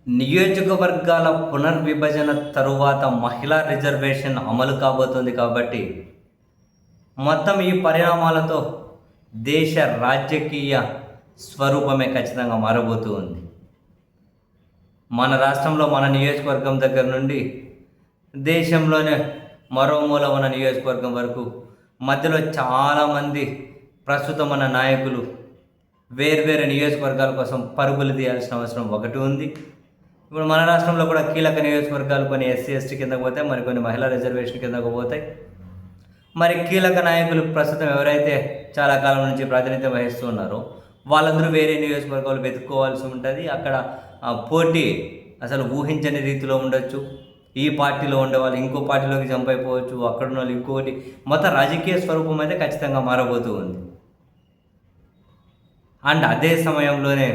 నియోజకవర్గాల పునర్విభజన తరువాత మహిళా రిజర్వేషన్ అమలు కాబోతుంది కాబట్టి మొత్తం ఈ పరిణామాలతో దేశ రాజకీయ స్వరూపమే ఖచ్చితంగా మారబోతూ ఉంది. మన రాష్ట్రంలో మన నియోజకవర్గం దగ్గర నుండి దేశంలోనే మరో మూల ఉన్న నియోజకవర్గం వరకు మధ్యలో చాలామంది ప్రస్తుతం మన నాయకులు వేర్వేరు నియోజకవర్గాల కోసం పరుగులు తీయాల్సిన అవసరం ఒకటి ఉంది. ఇప్పుడు మన రాష్ట్రంలో కూడా కీలక నియోజకవర్గాలు కొన్ని ఎస్సీ ఎస్టీ కిందకు పోతాయి, మరికొన్ని మహిళా రిజర్వేషన్ కిందకు పోతాయి. మరి కీలక నాయకులు ప్రస్తుతం ఎవరైతే చాలా కాలం నుంచి ప్రాతినిధ్యం వహిస్తూ ఉన్నారో వాళ్ళందరూ వేరే నియోజకవర్గాలు వెతుక్కోవాల్సి ఉంటుంది. అక్కడ పోటీ అసలు ఊహించని రీతిలో ఉండొచ్చు. ఈ పార్టీలో ఉండేవాళ్ళు ఇంకో పార్టీలోకి జంప్ అయిపోవచ్చు, అక్కడున్న వాళ్ళు ఇంకోటి. మొత్తం రాజకీయ స్వరూపం అయితే ఖచ్చితంగా మారబోతూ ఉంది. అండ్ అదే సమయంలోనే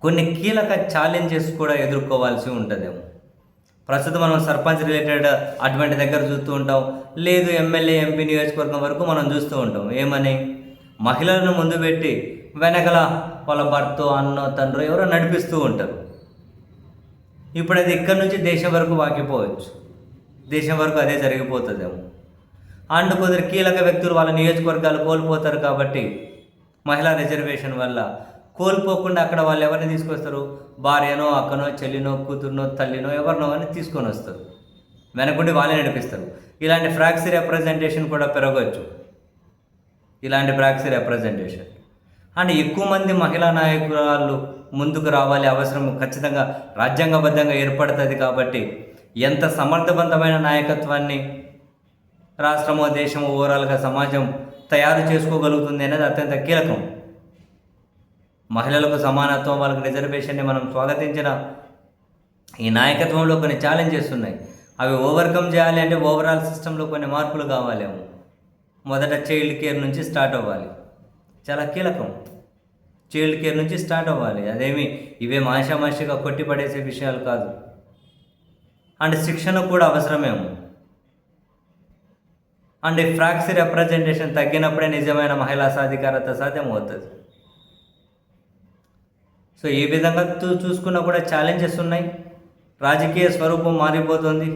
కొన్ని కీలక ఛాలెంజెస్ కూడా ఎదుర్కోవాల్సి ఉంటుందేమో. ప్రస్తుతం మనం సర్పంచ్ రిలేటెడ్ అటువంటి దగ్గర చూస్తూ ఉంటాం, లేదు ఎమ్మెల్యే ఎంపీ నియోజకవర్గం వరకు మనం చూస్తూ ఉంటాం. ఏమని మహిళలను ముందు పెట్టి వెనకల వాళ్ళ భర్త అన్నో తండ్రి ఎవరో నడిపిస్తూ ఉంటారు. ఇప్పుడు అది ఇక్కడి నుంచి దేశం వరకు వాకిపోవచ్చు, దేశం వరకు అదే జరిగిపోతుందేమో. అండ్ కొందరు కీలక వ్యక్తులు వాళ్ళ నియోజకవర్గాలు కోల్పోతారు కాబట్టి మహిళా రిజర్వేషన్ వల్ల కోల్పోకుండా అక్కడ వాళ్ళు ఎవరిని తీసుకొస్తారు, భార్యనో అక్కనో చెల్లినో కూతురునో తల్లినో ఎవరినో అని తీసుకొని వస్తారు, వెనకుండి వాళ్ళే నడిపిస్తారు. ఇలాంటి ఫ్రాక్సీ రిప్రజెంటేషన్ కూడా పెరగవచ్చు, ఇలాంటి ఫ్రాక్సీ రిప్రజెంటేషన్. అండ్ ఎక్కువ మంది మహిళా నాయకురాళ్ళు ముందుకు రావాలి, అవసరం ఖచ్చితంగా రాజ్యాంగబద్ధంగా ఏర్పడుతుంది. కాబట్టి ఎంత సమర్థవంతమైన నాయకత్వాన్ని రాష్ట్రమో దేశమో ఓవరాల్గా సమాజం తయారు చేసుకోగలుగుతుంది అనేది అత్యంత కీలకం. మహిళలకు సమానత్వం, వాళ్ళకి రిజర్వేషన్ని మనం స్వాగతించిన ఈ నాయకత్వంలో కొన్ని ఛాలెంజెస్ ఉన్నాయి. అవి ఓవర్కమ్ చేయాలి అంటే ఓవరాల్ సిస్టంలో కొన్ని మార్పులు కావాలేమో. మొదట చైల్డ్ కేర్ నుంచి స్టార్ట్ అవ్వాలి, చాలా కీలకం. చైల్డ్ కేర్ నుంచి స్టార్ట్ అవ్వాలి. అదేమి ఇవే మాషామాషిగా కొట్టిపడేసే విషయాలు కాదు. అండ్ శిక్షణ కూడా అవసరమేమో. అండ్ ఈ ఫ్రాక్సీ రిప్రజెంటేషన్ తగ్గినప్పుడే నిజమైన మహిళా సాధికారత సాధ్యం అవుతుంది. సో ఈ విధంగా చూసుకున్నా కూడా ఛాలెంజెస్ ఉన్నాయి. రాజకీయ స్వరూపం మారిపోతుంది.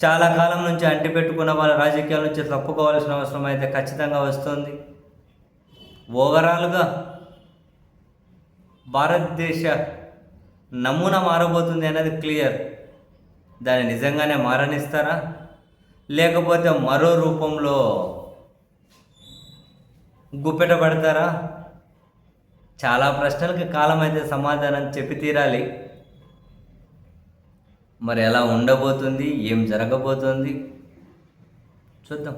చాలా కాలం నుంచి అంటిపెట్టుకున్న వాళ్ళ రాజకీయాల నుంచి తప్పుకోవాల్సిన అవసరం అయితే ఖచ్చితంగా వస్తుంది. ఓవరాల్గా భారతదేశ నమూనా మారబోతుంది అనేది క్లియర్. దాన్ని నిజంగానే మారనిస్తారా, లేకపోతే మరో రూపంలో గుప్పెటపడతారా? చాలా ప్రశ్నలకు కాలం అయితే సమాధానం చెప్పి తీరాలి. మరి ఎలా ఉండబోతుంది, ఏం జరగబోతుంది చూద్దాం.